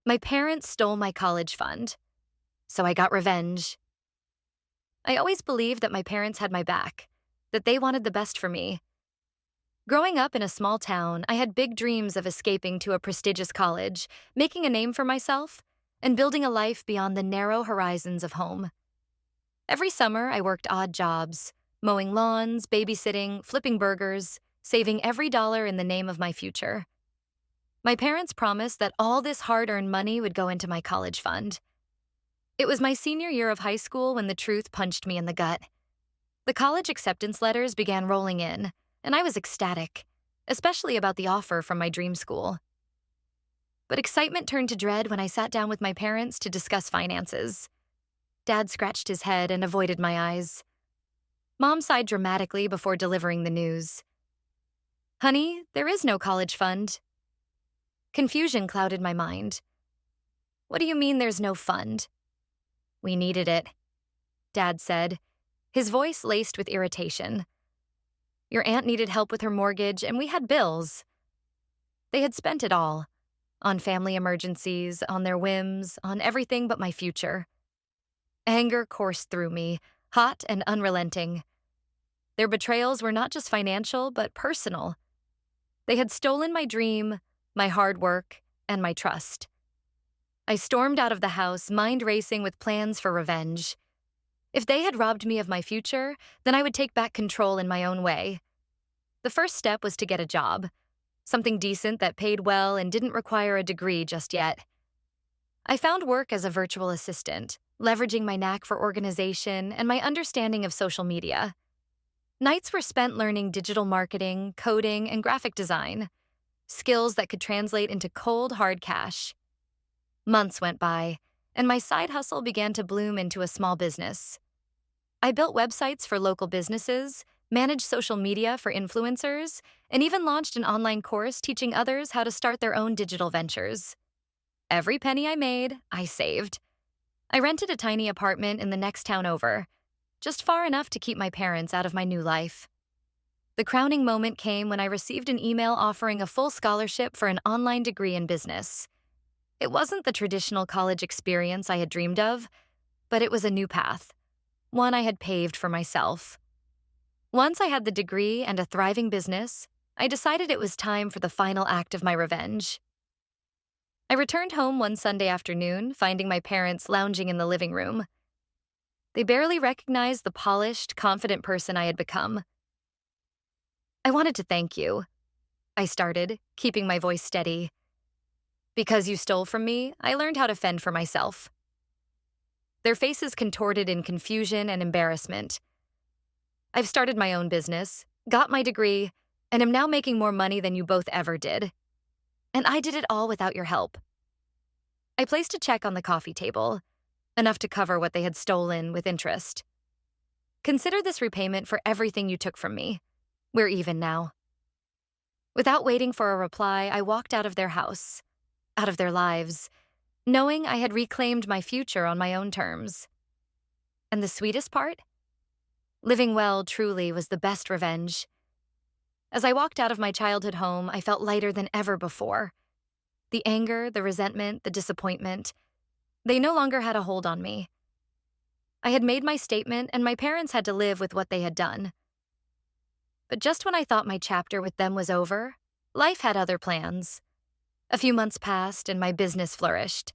My parents stole my college fund, so I got revenge. I always believed that my parents had my back, that they wanted the best for me. Growing up in a small town, I had big dreams of escaping to a prestigious college, making a name for myself, and building a life beyond the narrow horizons of home. Every summer, I worked odd jobs, mowing lawns, babysitting, flipping burgers, saving every dollar in the name of my future. My parents promised that all this hard-earned money would go into my college fund. It was my senior year of high school when the truth punched me in the gut. The college acceptance letters began rolling in, and I was ecstatic, especially about the offer from my dream school. But excitement turned to dread when I sat down with my parents to discuss finances. Dad scratched his head and avoided my eyes. Mom sighed dramatically before delivering the news. "Honey, there is no college fund." Confusion clouded my mind. "What do you mean there's no fund?" "We needed it," Dad said, his voice laced with irritation. "Your aunt needed help with her mortgage, and we had bills." They had spent it all, on family emergencies, on their whims, on everything but my future. Anger coursed through me, hot and unrelenting. Their betrayals were not just financial, but personal. They had stolen my dream, my hard work, and my trust. I stormed out of the house, mind racing with plans for revenge. If they had robbed me of my future, then I would take back control in my own way. The first step was to get a job, something decent that paid well and didn't require a degree just yet. I found work as a virtual assistant, leveraging my knack for organization and my understanding of social media. Nights were spent learning digital marketing, coding, and graphic design, skills that could translate into cold, hard cash. Months went by, and my side hustle began to bloom into a small business. I built websites for local businesses, managed social media for influencers, and even launched an online course teaching others how to start their own digital ventures. Every penny I made, I saved. I rented a tiny apartment in the next town over, just far enough to keep my parents out of my new life. The crowning moment came when I received an email offering a full scholarship for an online degree in business. It wasn't the traditional college experience I had dreamed of, but it was a new path, one I had paved for myself. Once I had the degree and a thriving business, I decided it was time for the final act of my revenge. I returned home one Sunday afternoon, finding my parents lounging in the living room. They barely recognized the polished, confident person I had become. "I wanted to thank you," I started, keeping my voice steady. "Because you stole from me, I learned how to fend for myself." Their faces contorted in confusion and embarrassment. "I've started my own business, got my degree, and am now making more money than you both ever did. And I did it all without your help." I placed a check on the coffee table, enough to cover what they had stolen with interest. "Consider this repayment for everything you took from me. We're even now." Without waiting for a reply, I walked out of their house, out of their lives, knowing I had reclaimed my future on my own terms. And the sweetest part? Living well truly was the best revenge. As I walked out of my childhood home, I felt lighter than ever before. The anger, the resentment, the disappointment, they no longer had a hold on me. I had made my statement, and my parents had to live with what they had done. But just when I thought my chapter with them was over, life had other plans. A few months passed, and my business flourished.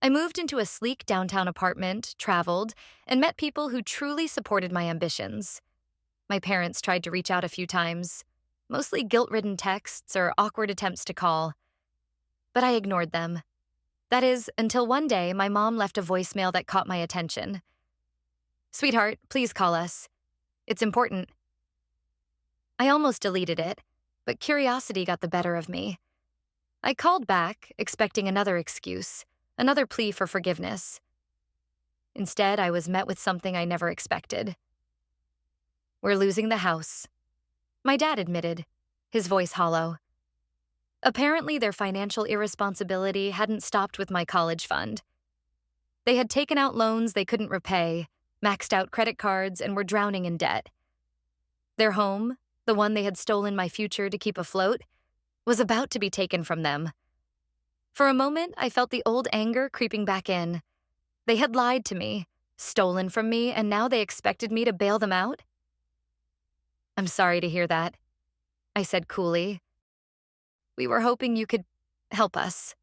I moved into a sleek downtown apartment, traveled, and met people who truly supported my ambitions. My parents tried to reach out a few times, mostly guilt-ridden texts or awkward attempts to call. But I ignored them. That is, until one day my mom left a voicemail that caught my attention. "Sweetheart, please call us. It's important." I almost deleted it, but curiosity got the better of me. I called back, expecting another excuse, another plea for forgiveness. Instead, I was met with something I never expected. "We're losing the house," my dad admitted, his voice hollow. Apparently, their financial irresponsibility hadn't stopped with my college fund. They had taken out loans they couldn't repay, maxed out credit cards, and were drowning in debt. Their home, the one they had stolen my future to keep afloat, was about to be taken from them. For a moment, I felt the old anger creeping back in. They had lied to me, stolen from me, and now they expected me to bail them out? I'm sorry to hear that, I said coolly. We were hoping you could help us,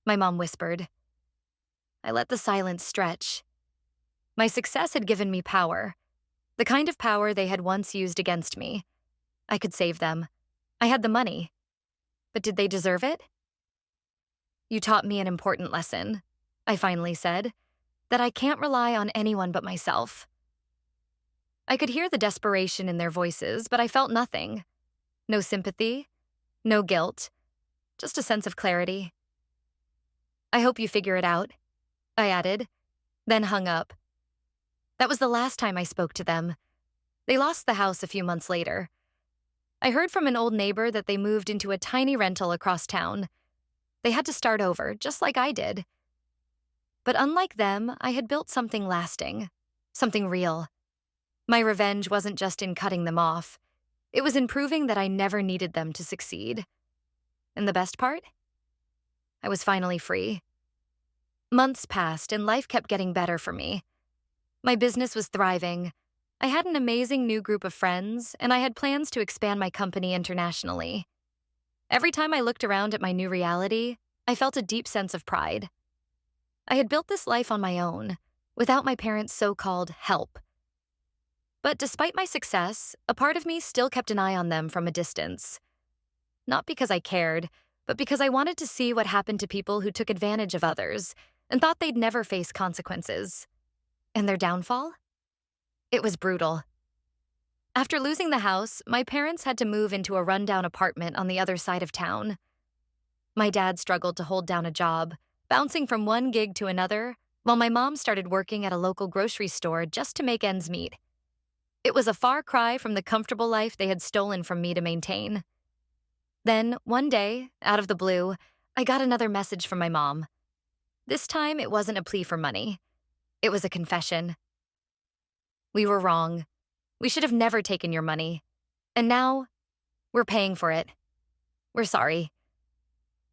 my mom whispered. I let the silence stretch. My success had given me power, the kind of power they had once used against me. I could save them. I had the money. But did they deserve it? You taught me an important lesson, I finally said, that I can't rely on anyone but myself. I could hear the desperation in their voices, but I felt nothing. No sympathy, no guilt, just a sense of clarity. I hope you figure it out, I added, then hung up. That was the last time I spoke to them. They lost the house a few months later. I heard from an old neighbor that they moved into a tiny rental across town. They had to start over, just like I did. But unlike them, I had built something lasting, something real. My revenge wasn't just in cutting them off. It was in proving that I never needed them to succeed. And the best part? I was finally free. Months passed and life kept getting better for me. My business was thriving. I had an amazing new group of friends, and I had plans to expand my company internationally. Every time I looked around at my new reality, I felt a deep sense of pride. I had built this life on my own, without my parents' so-called help. But despite my success, a part of me still kept an eye on them from a distance. Not because I cared, but because I wanted to see what happened to people who took advantage of others and thought they'd never face consequences. And their downfall? It was brutal. After losing the house, my parents had to move into a rundown apartment on the other side of town. My dad struggled to hold down a job, bouncing from one gig to another, while my mom started working at a local grocery store just to make ends meet. It was a far cry from the comfortable life they had stolen from me to maintain. Then, one day, out of the blue, I got another message from my mom. This time, it wasn't a plea for money. It was a confession. We were wrong. We should have never taken your money. And now, we're paying for it. We're sorry.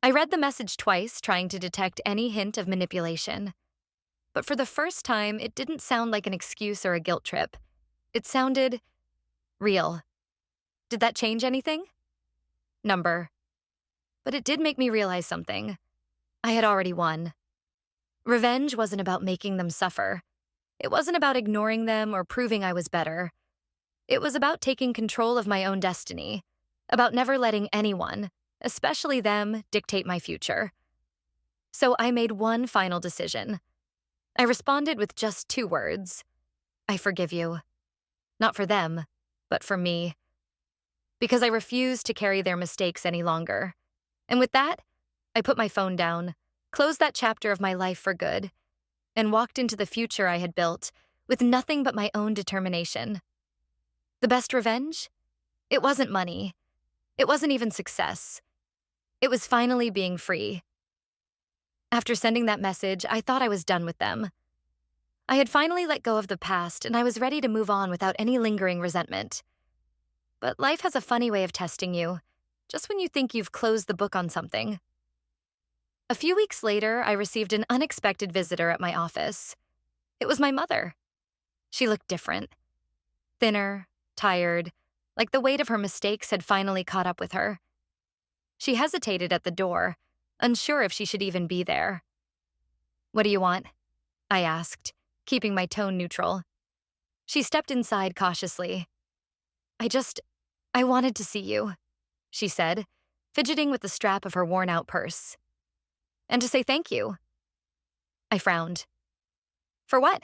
I read the message twice, trying to detect any hint of manipulation. But for the first time, it didn't sound like an excuse or a guilt trip. It sounded real. Did that change anything? Number. But it did make me realize something. I had already won. Revenge wasn't about making them suffer. It wasn't about ignoring them or proving I was better. It was about taking control of my own destiny, about never letting anyone, especially them, dictate my future. So I made one final decision. I responded with just 2 words. I forgive you. Not for them, but for me. Because I refused to carry their mistakes any longer. And with that, I put my phone down, closed that chapter of my life for good, and walked into the future I had built with nothing but my own determination. The best revenge? It wasn't money. It wasn't even success. It was finally being free. After sending that message, I thought I was done with them. I had finally let go of the past, and I was ready to move on without any lingering resentment. But life has a funny way of testing you, just when you think you've closed the book on something. A few weeks later, I received an unexpected visitor at my office. It was my mother. She looked different. Thinner, tired, like the weight of her mistakes had finally caught up with her. She hesitated at the door, unsure if she should even be there. "What do you want?" I asked, keeping my tone neutral. She stepped inside cautiously. I wanted to see you," she said, fidgeting with the strap of her worn-out purse. "And to say thank you." I frowned. "For what?"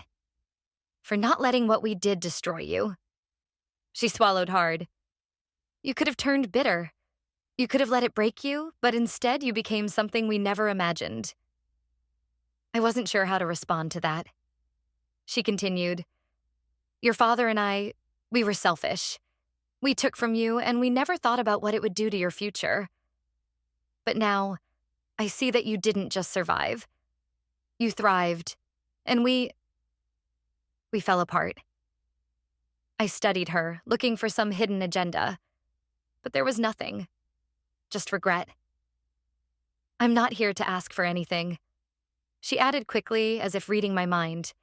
"For not letting what we did destroy you." She swallowed hard. "You could have turned bitter. You could have let it break you, but instead you became something we never imagined." I wasn't sure how to respond to that. She continued, "Your father and I, we were selfish. We took from you, and we never thought about what it would do to your future. But now, I see that you didn't just survive. You thrived, and we fell apart." I studied her, looking for some hidden agenda. But there was nothing. Just regret. I'm not here to ask for anything. She added quickly, as if reading my mind.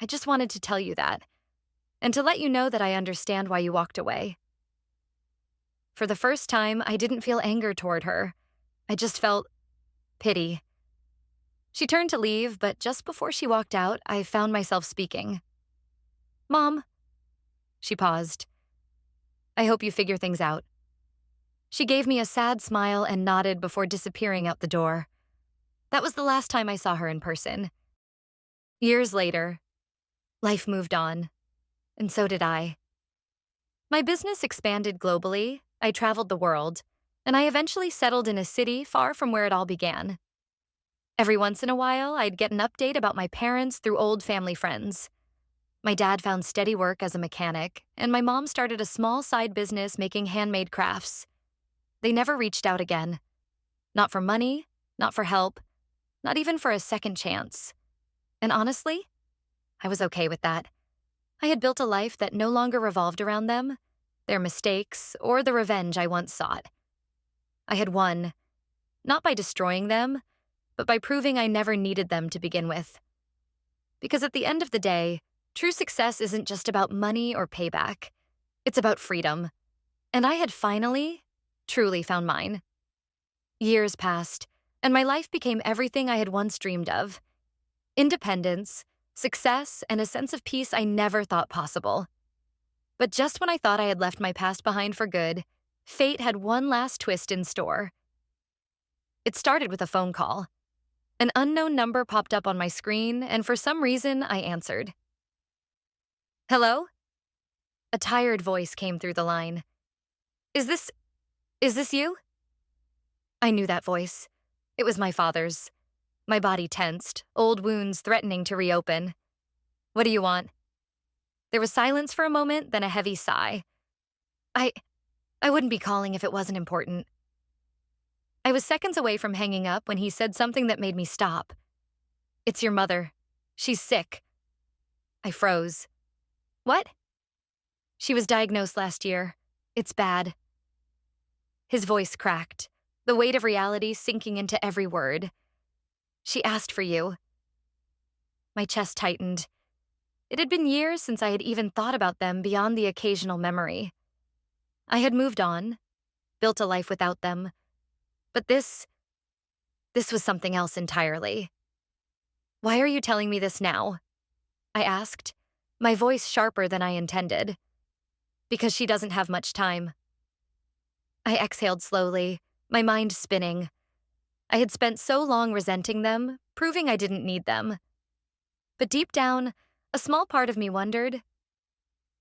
I just wanted to tell you that, and to let you know that I understand why you walked away. For the first time, I didn't feel anger toward her. I just felt pity. She turned to leave, but just before she walked out, I found myself speaking. Mom. She paused. I hope you figure things out. She gave me a sad smile and nodded before disappearing out the door. That was the last time I saw her in person. Years later, life moved on, and so did I. My business expanded globally, I traveled the world, and I eventually settled in a city far from where it all began. Every once in a while, I'd get an update about my parents through old family friends. My dad found steady work as a mechanic, and my mom started a small side business making handmade crafts. They never reached out again. Not for money, not for help, not even for a second chance. And honestly, I was okay with that. I had built a life that no longer revolved around them, their mistakes, or the revenge I once sought. I had won, not by destroying them, but by proving I never needed them to begin with. Because at the end of the day, true success isn't just about money or payback. It's about freedom. And I had finally, truly found mine. Years passed, and my life became everything I had once dreamed of. Independence, success, and a sense of peace I never thought possible. But just when I thought I had left my past behind for good, fate had one last twist in store. It started with a phone call. An unknown number popped up on my screen, and for some reason, I answered. Hello? A tired voice came through the line. Is this you? I knew that voice. It was my father's. My body tensed, old wounds threatening to reopen. What do you want? There was silence for a moment, then a heavy sigh. I wouldn't be calling if it wasn't important. I was seconds away from hanging up when he said something that made me stop. It's your mother. She's sick. I froze. What? She was diagnosed last year. It's bad. His voice cracked, the weight of reality sinking into every word. She asked for you. My chest tightened. It had been years since I had even thought about them beyond the occasional memory. I had moved on, built a life without them. But this was something else entirely. Why are you telling me this now? I asked, my voice sharper than I intended. Because she doesn't have much time. I exhaled slowly, my mind spinning. I had spent so long resenting them, proving I didn't need them. But deep down, a small part of me wondered,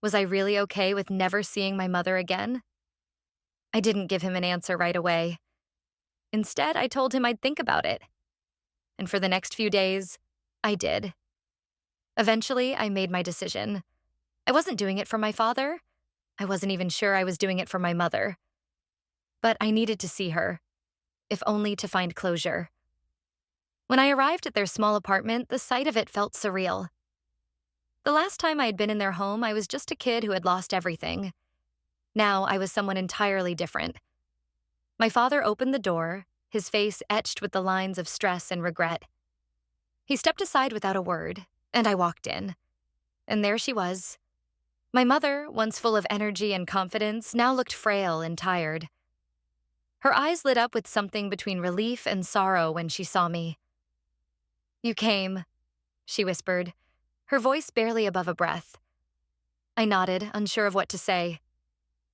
was I really okay with never seeing my mother again? I didn't give him an answer right away. Instead, I told him I'd think about it. And for the next few days, I did. Eventually, I made my decision. I wasn't doing it for my father. I wasn't even sure I was doing it for my mother. But I needed to see her, if only to find closure. When I arrived at their small apartment, the sight of it felt surreal. The last time I had been in their home, I was just a kid who had lost everything. Now I was someone entirely different. My father opened the door, his face etched with the lines of stress and regret. He stepped aside without a word, and I walked in. And there she was. My mother, once full of energy and confidence, now looked frail and tired. Her eyes lit up with something between relief and sorrow when she saw me. You came, she whispered, her voice barely above a breath. I nodded, unsure of what to say.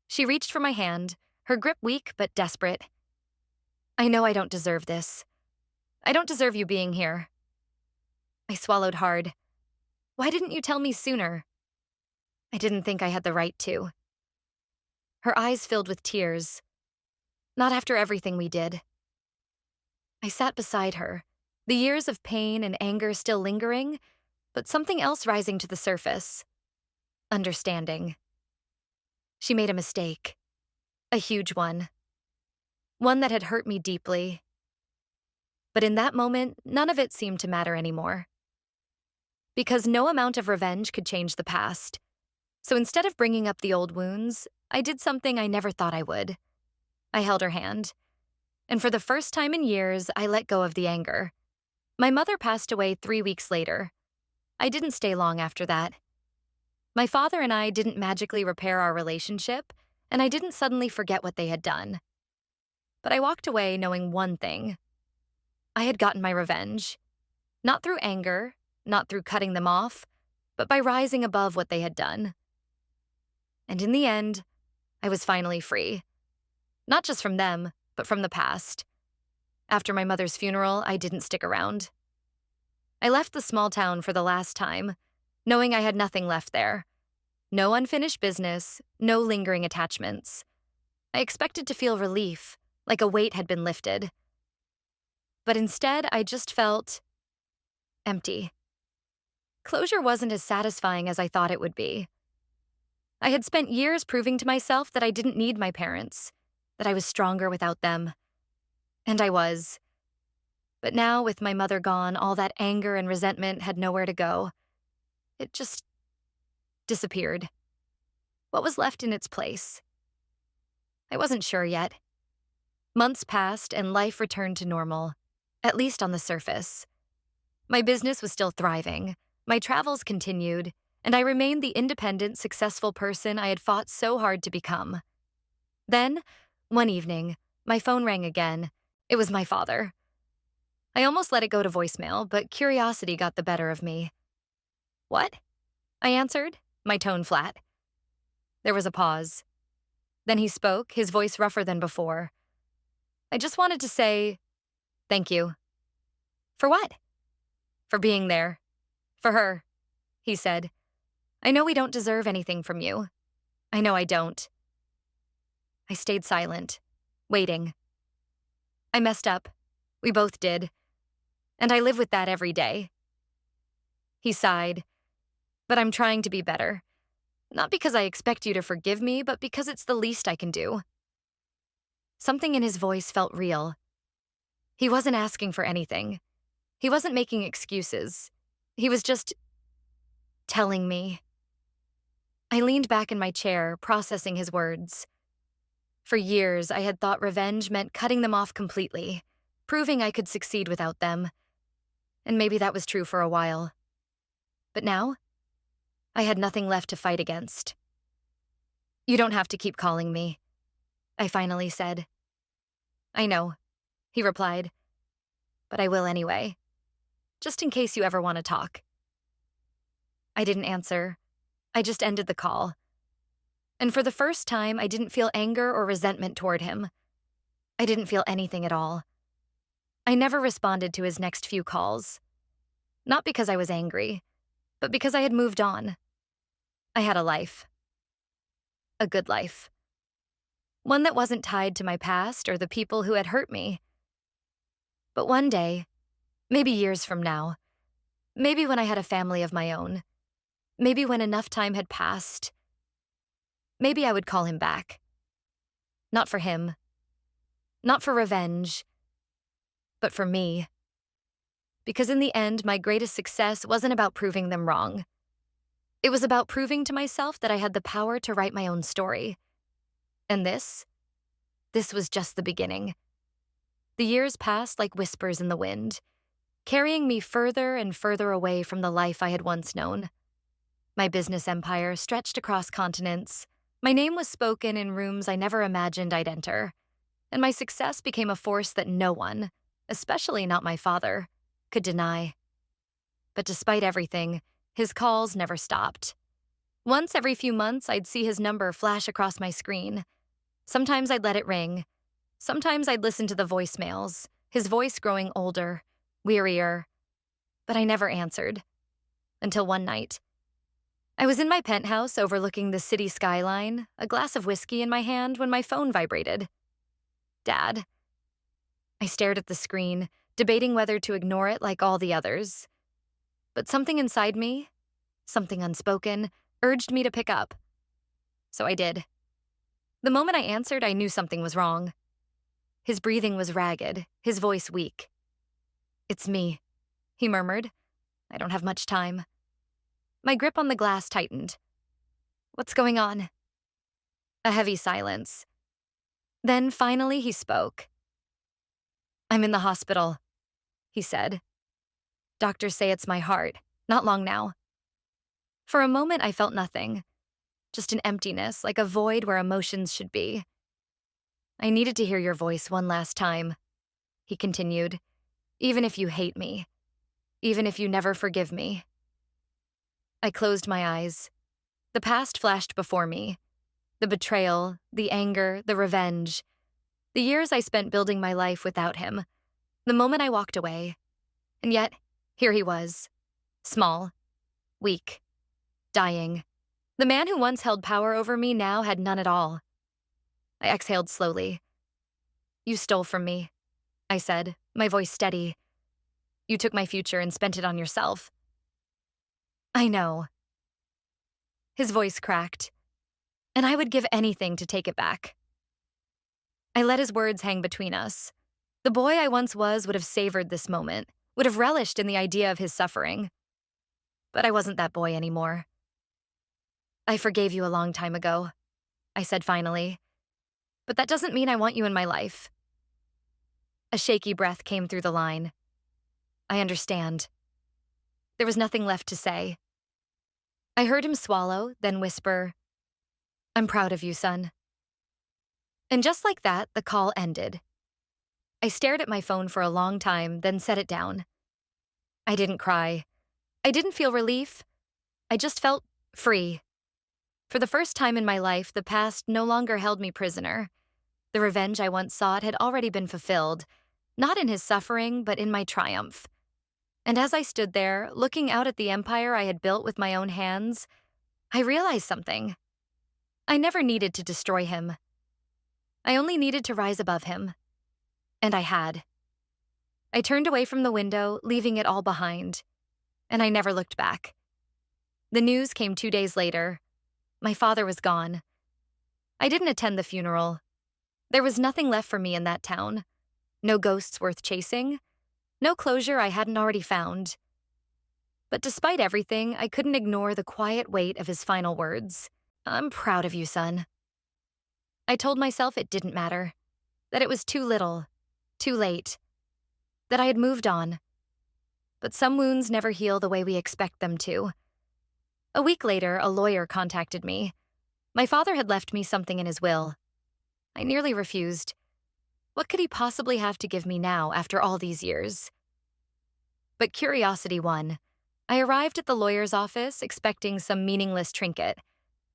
She reached for my hand, her grip weak but desperate. I know I don't deserve this. I don't deserve you being here. I swallowed hard. Why didn't you tell me sooner? I didn't think I had the right to. Her eyes filled with tears. Not after everything we did. I sat beside her, the years of pain and anger still lingering, but something else rising to the surface. Understanding. She made a mistake. A huge one. One that had hurt me deeply. But in that moment, none of it seemed to matter anymore. Because no amount of revenge could change the past. So instead of bringing up the old wounds, I did something I never thought I would. I held her hand. And for the first time in years, I let go of the anger. My mother passed away 3 weeks later. I didn't stay long after that. My father and I didn't magically repair our relationship, and I didn't suddenly forget what they had done. But I walked away knowing one thing. I had gotten my revenge. Not through anger, not through cutting them off, but by rising above what they had done. And in the end, I was finally free. Not just from them, but from the past. After my mother's funeral, I didn't stick around. I left the small town for the last time, knowing I had nothing left there. No unfinished business, no lingering attachments. I expected to feel relief, like a weight had been lifted. But instead, I just felt empty. Closure wasn't as satisfying as I thought it would be. I had spent years proving to myself that I didn't need my parents, that I was stronger without them. And I was. But now, with my mother gone, all that anger and resentment had nowhere to go. It just disappeared. What was left in its place? I wasn't sure yet. Months passed and life returned to normal, at least on the surface. My business was still thriving, my travels continued, and I remained the independent, successful person I had fought so hard to become. Then, one evening, my phone rang again. It was my father. I almost let it go to voicemail, but curiosity got the better of me. "What?" I answered, my tone flat. There was a pause. Then he spoke, his voice rougher than before. "I just wanted to say, thank you." "For what?" "For being there. For her," he said. "I know we don't deserve anything from you. I know I don't." I stayed silent, waiting. I messed up. We both did. And I live with that every day. He sighed. "But I'm trying to be better. Not because I expect you to forgive me, but because it's the least I can do." Something in his voice felt real. He wasn't asking for anything. He wasn't making excuses. He was just telling me. I leaned back in my chair, processing his words. For years, I had thought revenge meant cutting them off completely, proving I could succeed without them. And maybe that was true for a while. But now, I had nothing left to fight against. "You don't have to keep calling me," I finally said. "I know," he replied, "but I will anyway, just in case you ever want to talk." I didn't answer. I just ended the call. And for the first time, I didn't feel anger or resentment toward him. I didn't feel anything at all. I never responded to his next few calls. Not because I was angry, but because I had moved on. I had a life. A good life. One that wasn't tied to my past or the people who had hurt me. But one day, maybe years from now, maybe when I had a family of my own, maybe when enough time had passed, maybe I would call him back. Not for him. Not for revenge. But for me. Because in the end, my greatest success wasn't about proving them wrong. It was about proving to myself that I had the power to write my own story. And this was just the beginning. The years passed like whispers in the wind, carrying me further and further away from the life I had once known. My business empire stretched across continents. My name was spoken in rooms I never imagined I'd enter. And my success became a force that no one, especially not my father, could deny. But despite everything, his calls never stopped. Once every few months, I'd see his number flash across my screen. Sometimes I'd let it ring. Sometimes I'd listen to the voicemails, his voice growing older, wearier. But I never answered. Until one night. I was in my penthouse overlooking the city skyline, a glass of whiskey in my hand when my phone vibrated. Dad. I stared at the screen, debating whether to ignore it like all the others. But something inside me, something unspoken, urged me to pick up. So I did. The moment I answered, I knew something was wrong. His breathing was ragged, his voice weak. "It's me," he murmured. "I don't have much time." My grip on the glass tightened. "What's going on?" A heavy silence. Then finally he spoke. I'm in the hospital, he said. Doctors say it's my heart. Not long now. For a moment, I felt nothing, just an emptiness, like a void where emotions should be. I needed to hear your voice one last time, he continued, even if you hate me, even if you never forgive me. I closed my eyes. The past flashed before me. The betrayal, the anger, the revenge. The years I spent building my life without him. The moment I walked away. And yet, here he was. Small. Weak. Dying. The man who once held power over me now had none at all. I exhaled slowly. You stole from me, I said, my voice steady. You took my future and spent it on yourself. I know. His voice cracked, and I would give anything to take it back. I let his words hang between us. The boy I once was would have savored this moment, would have relished in the idea of his suffering. But I wasn't that boy anymore. I forgave you a long time ago, I said finally. But that doesn't mean I want you in my life. A shaky breath came through the line. I understand. There was nothing left to say. I heard him swallow, then whisper, I'm proud of you, son. And just like that, the call ended. I stared at my phone for a long time, then set it down. I didn't cry. I didn't feel relief. I just felt free. For the first time in my life, the past no longer held me prisoner. The revenge I once sought had already been fulfilled, not in his suffering, but in my triumph. And as I stood there, looking out at the empire I had built with my own hands, I realized something. I never needed to destroy him. I only needed to rise above him. And I had. I turned away from the window, leaving it all behind. And I never looked back. The news came 2 days later. My father was gone. I didn't attend the funeral. There was nothing left for me in that town. No ghosts worth chasing. No closure I hadn't already found. But despite everything, I couldn't ignore the quiet weight of his final words. I'm proud of you, son. I told myself it didn't matter. That it was too little. Too late. That I had moved on. But some wounds never heal the way we expect them to. A week later, a lawyer contacted me. My father had left me something in his will. I nearly refused. What could he possibly have to give me now after all these years? But curiosity won. I arrived at the lawyer's office expecting some meaningless trinket,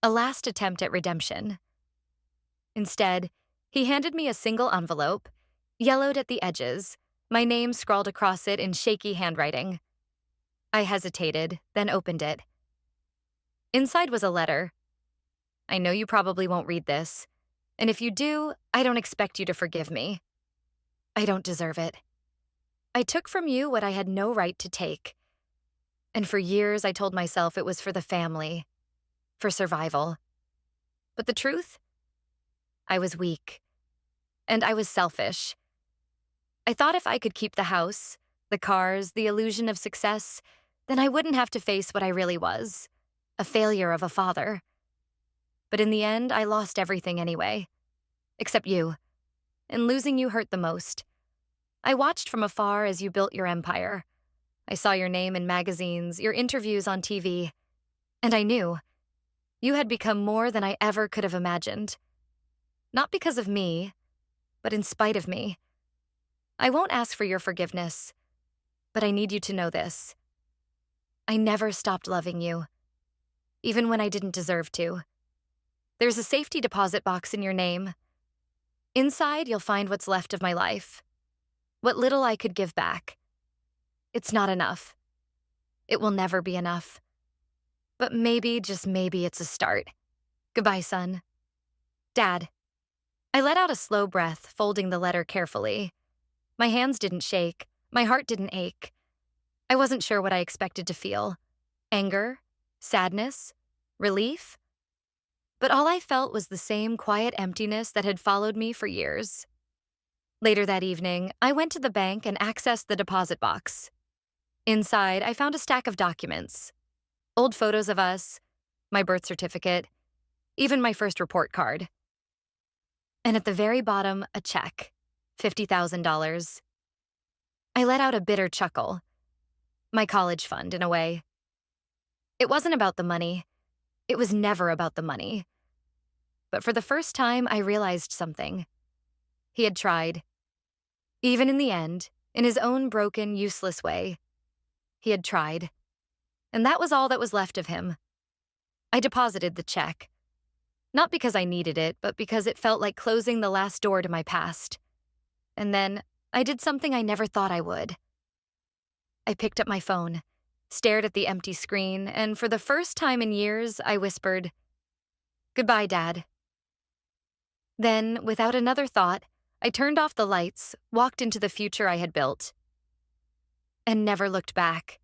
a last attempt at redemption. Instead, he handed me a single envelope, yellowed at the edges, my name scrawled across it in shaky handwriting. I hesitated, then opened it. Inside was a letter. I know you probably won't read this, and if you do, I don't expect you to forgive me. I don't deserve it. I took from you what I had no right to take. And for years, I told myself it was for the family, for survival. But the truth? I was weak. And I was selfish. I thought if I could keep the house, the cars, the illusion of success, then I wouldn't have to face what I really was, a failure of a father. But in the end, I lost everything anyway. Except you. And losing you hurt the most. I watched from afar as you built your empire. I saw your name in magazines, your interviews on TV. And I knew. You had become more than I ever could have imagined. Not because of me, but in spite of me. I won't ask for your forgiveness, but I need you to know this. I never stopped loving you, even when I didn't deserve to. There's a safety deposit box in your name. Inside, you'll find what's left of my life, what little I could give back. It's not enough. It will never be enough. But maybe, just maybe, it's a start. Goodbye, son. Dad. I let out a slow breath, folding the letter carefully. My hands didn't shake. My heart didn't ache. I wasn't sure what I expected to feel. Anger? Sadness? Relief? But all I felt was the same quiet emptiness that had followed me for years. Later that evening, I went to the bank and accessed the deposit box. Inside, I found a stack of documents. Old photos of us, my birth certificate, even my first report card. And at the very bottom, a check, $50,000. I let out a bitter chuckle. My college fund, in a way. It wasn't about the money. It was never about the money. But for the first time, I realized something. He had tried. Even in the end, in his own broken, useless way, he had tried. And that was all that was left of him. I deposited the check. Not because I needed it, but because it felt like closing the last door to my past. And then I did something I never thought I would. I picked up my phone, stared at the empty screen, and for the first time in years, I whispered, "Goodbye, Dad." Then, without another thought, I turned off the lights, walked into the future I had built, and never looked back.